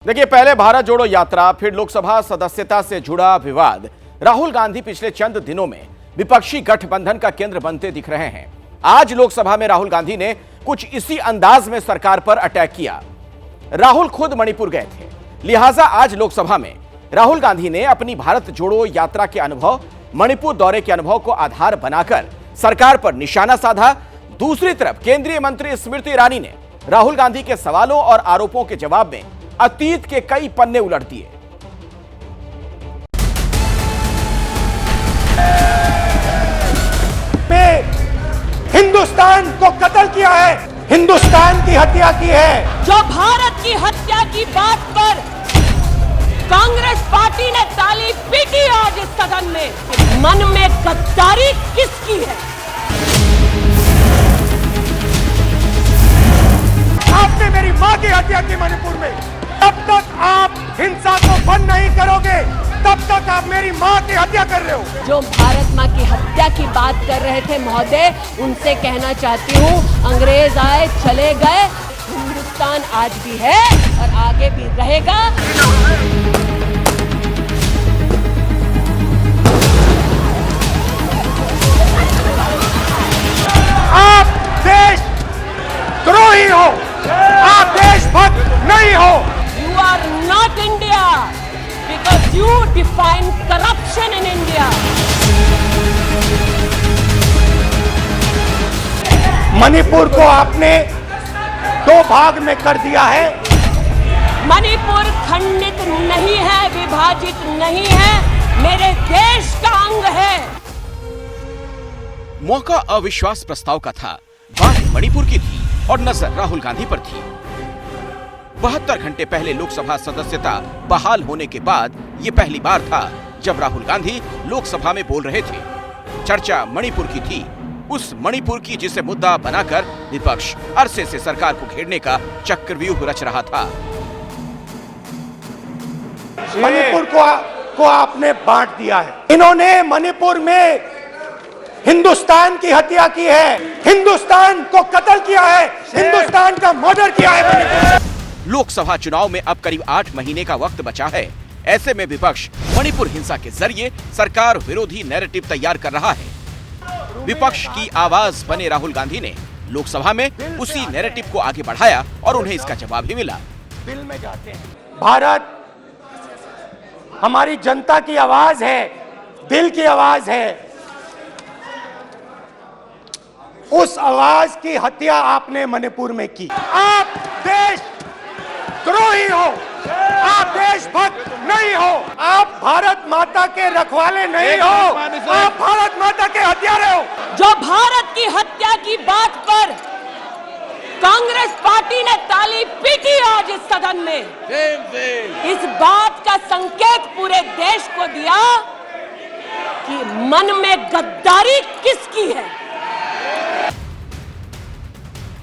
देखिए, पहले भारत जोड़ो यात्रा, फिर लोकसभा सदस्यता से जुड़ा विवाद। राहुल गांधी पिछले चंद दिनों में विपक्षी गठबंधन का केंद्र बनते दिख रहे हैं। आज लोकसभा में राहुल गांधी ने कुछ इसी अंदाज में सरकार पर अटैक किया। राहुल खुद मणिपुर गए थे, लिहाजा आज लोकसभा में राहुल गांधी ने अपनी भारत जोड़ो यात्रा के अनुभव, मणिपुर दौरे के अनुभव को आधार बनाकर सरकार पर निशाना साधा। दूसरी तरफ केंद्रीय मंत्री स्मृति ईरानी ने राहुल गांधी के सवालों और आरोपों के जवाब में अतीत के कई पन्ने उलट दिए। हिंदुस्तान को कत्ल किया है, हिंदुस्तान की हत्या की है। जो भारत की हत्या की बात पर कांग्रेस पार्टी ने ताली पीटी आज इस सदन में, मन में गद्दारी किसकी है? आपने मेरी मां की हत्या की मणिपुर में। तब तक आप हिंसा को बंद नहीं करोगे, तब तक आप मेरी मां की हत्या कर रहे हो। जो भारत मां की हत्या की बात कर रहे थे महोदय, उनसे कहना चाहती हूँ, अंग्रेज आए चले गए, हिंदुस्तान आज भी है और आगे भी रहेगा। आप देश द्रोही हो, आप देशभक्त नहीं हो। You are not India because you define corruption in India. Manipur को आपने दो भाग में कर दिया है। मणिपुर खंडित नहीं है, विभाजित नहीं है, मेरे देश का अंग है। मौका अविश्वास प्रस्ताव का था, बात मणिपुर की थी और नजर राहुल गांधी पर थी। 72 घंटे पहले लोकसभा सदस्यता बहाल होने के बाद ये पहली बार था जब राहुल गांधी लोकसभा में बोल रहे थे। चर्चा मणिपुर की थी, उस मणिपुर की जिसे मुद्दा बनाकर विपक्ष अरसे से सरकार को घेरने का चक्रव्यूह रच रहा था। मणिपुर को आपने बांट दिया है। इन्होंने मणिपुर में हिंदुस्तान की हत्या की है, हिंदुस्तान को कत्ल किया है, हिंदुस्तान का मर्डर किया है मणिपुर। लोकसभा चुनाव में अब करीब 8 महीने का वक्त बचा है। ऐसे में विपक्ष मणिपुर हिंसा के जरिए सरकार विरोधी नैरेटिव तैयार कर रहा है। विपक्ष की आवाज बने राहुल गांधी ने लोकसभा में उसी नैरेटिव को आगे बढ़ाया और उन्हें इसका जवाब भी मिला। दिल में जाते हैं। भारत हमारी जनता की आवाज है, दिल की आवाज है। उस आवाज की हत्या आपने मणिपुर में की। आप देश द्रोही हो, आप देशभक्त नहीं हो, आप भारत माता के रखवाले नहीं हो, आप भारत माता के हत्यारे हो। जो भारत की हत्या की बात पर कांग्रेस पार्टी ने ताली पीटी आज इस सदन में, इस बात का संकेत पूरे देश को दिया कि मन में गद्दारी किसकी है।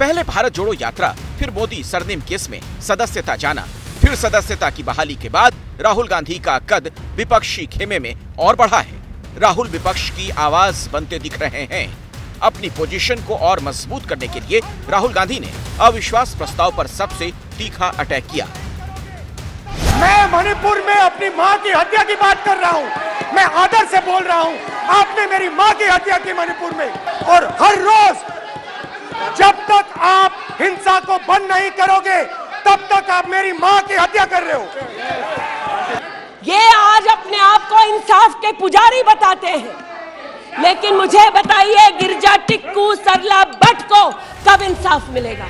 पहले भारत जोड़ो यात्रा, फिर मोदी सरनेम केस में सदस्यता जाना, फिर सदस्यता की बहाली के बाद राहुल गांधी का कद विपक्षी खेमे में और बढ़ा है। राहुल विपक्ष की आवाज बनते दिख रहे हैं। अपनी पोजीशन को और मजबूत करने के लिए राहुल गांधी ने अविश्वास प्रस्ताव पर सबसे तीखा अटैक किया। मैं मणिपुर में अपनी मां की हत्या की बात कर रहा हूं, मैं आदर से बोल रहा हूं। आपने मेरी मां की हत्या की मणिपुर में, और हर रोज जब तक आप हिंसा को बंद नहीं करोगे, तब तक आप मेरी मां की हत्या कर रहे हो। ये आज अपने आप को इंसाफ के पुजारी बताते हैं, लेकिन मुझे बताइए, गिरजा टिक्कू सरला भट्ट को कब इंसाफ मिलेगा?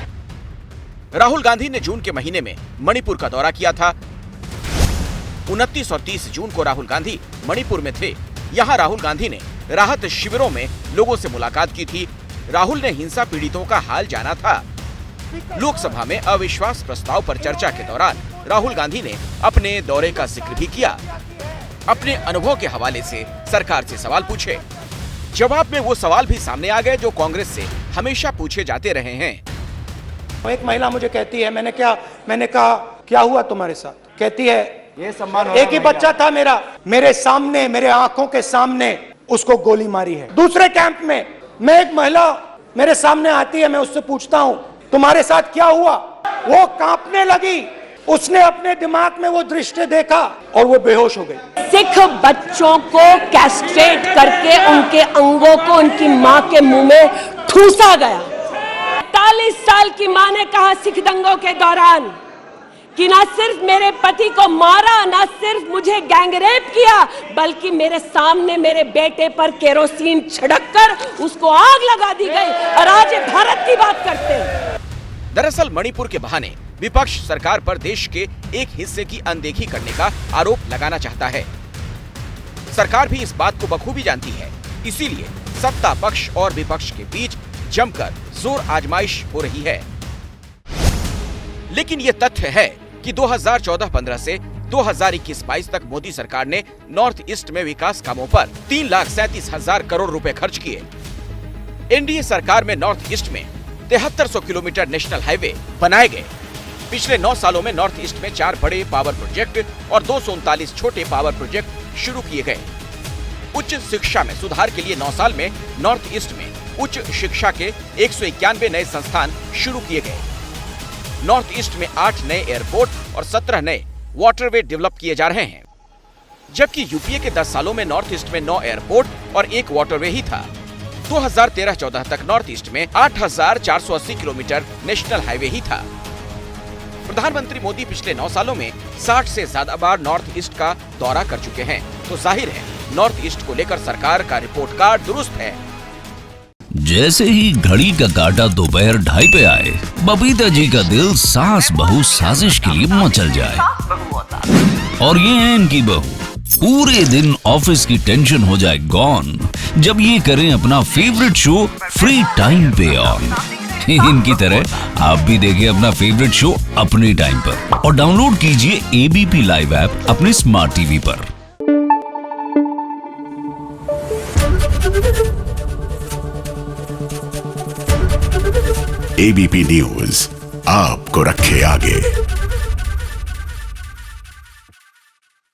राहुल गांधी ने जून के महीने में मणिपुर का दौरा किया था। 29 और 30 जून को राहुल गांधी मणिपुर में थे। यहाँ राहुल गांधी ने राहत शिविरों में लोगों से मुलाकात की थी। राहुल ने हिंसा पीड़ितों का हाल जाना था। लोकसभा में अविश्वास प्रस्ताव पर चर्चा के दौरान राहुल गांधी ने अपने दौरे का जिक्र भी किया। अपने अनुभव के हवाले से सरकार से सवाल पूछे। जवाब में वो सवाल भी सामने आ गए जो कांग्रेस से हमेशा पूछे जाते रहे हैं। एक महिला मुझे कहती है, मैंने कहा क्या हुआ तुम्हारे साथ? कहती है, ये सम्मान, एक ही बच्चा था मेरा, मेरे सामने, मेरे आंखों के सामने उसको गोली मारी है। दूसरे कैंप में मैं, एक महिला मेरे सामने आती है, मैं उससे पूछता हूं तुम्हारे साथ क्या हुआ? वो कांपने लगी। उसने अपने दिमाग में वो दृश्य देखा और वो बेहोश हो गई। सिख बच्चों को कैस्ट्रेट करके उनके अंगों को उनकी मां के मुंह में ठूसा गया। 40 साल की मां ने कहा सिख दंगों के दौरान कि ना सिर्फ मेरे पति को मारा, ना सिर्फ मुझे गैंगरेप किया, बल्कि मेरे सामने मेरे बेटे पर केरोसिन छिड़ककर उसको आग लगा दी गई। और आज ये भारत की बात करते हैं। दरअसल मणिपुर के बहाने विपक्ष सरकार पर देश के एक हिस्से की अनदेखी करने का आरोप लगाना चाहता है। सरकार भी इस बात को बखूबी जानती है, इसीलिए सत्ता पक्ष और विपक्ष के बीच जमकर जोर आजमाइश हो रही है। लेकिन ये तथ्य है कि 2014-15 से 2021-22 तक मोदी सरकार ने नॉर्थ ईस्ट में विकास कामों पर 3,37,000 करोड़ रुपए खर्च किए। एनडीए सरकार में नॉर्थ ईस्ट में 7300 किलोमीटर नेशनल हाईवे बनाए गए। पिछले 9 सालों में नॉर्थ ईस्ट में 4 बड़े पावर प्रोजेक्ट और 239 छोटे पावर प्रोजेक्ट शुरू किए गए। उच्च शिक्षा में सुधार के लिए 9 साल में नॉर्थ ईस्ट में उच्च शिक्षा के 191 नए संस्थान शुरू किए गए। नॉर्थ ईस्ट में 8 नए एयरपोर्ट और 17 नए वाटरवे डेवलप किए जा रहे हैं, जबकि यूपीए के 10 सालों में नॉर्थ ईस्ट में 9 एयरपोर्ट और 1 वाटरवे ही था। 2013-14 तक नॉर्थ ईस्ट में 8,480 किलोमीटर नेशनल हाईवे ही था। प्रधानमंत्री मोदी पिछले 9 सालों में 60 से ज्यादा बार नॉर्थ ईस्ट का दौरा कर चुके हैं, तो जाहिर है नॉर्थ ईस्ट को लेकर सरकार का रिपोर्ट कार्ड दुरुस्त है। जैसे ही घड़ी का काटा दोपहर 2:30 पे आए, बबीता जी का दिल सास बहू साजिश के लिए मचल जाए। और ये है इनकी बहू, पूरे दिन ऑफिस की टेंशन हो जाए गॉन जब ये करें अपना फेवरेट शो फ्री टाइम पे ऑन। इनकी तरह आप भी देखिए अपना फेवरेट शो अपने टाइम पर और डाउनलोड कीजिए एबीपी लाइव ऐप अपने स्मार्ट टीवी पर। एबीपी न्यूज आपको रखे आगे।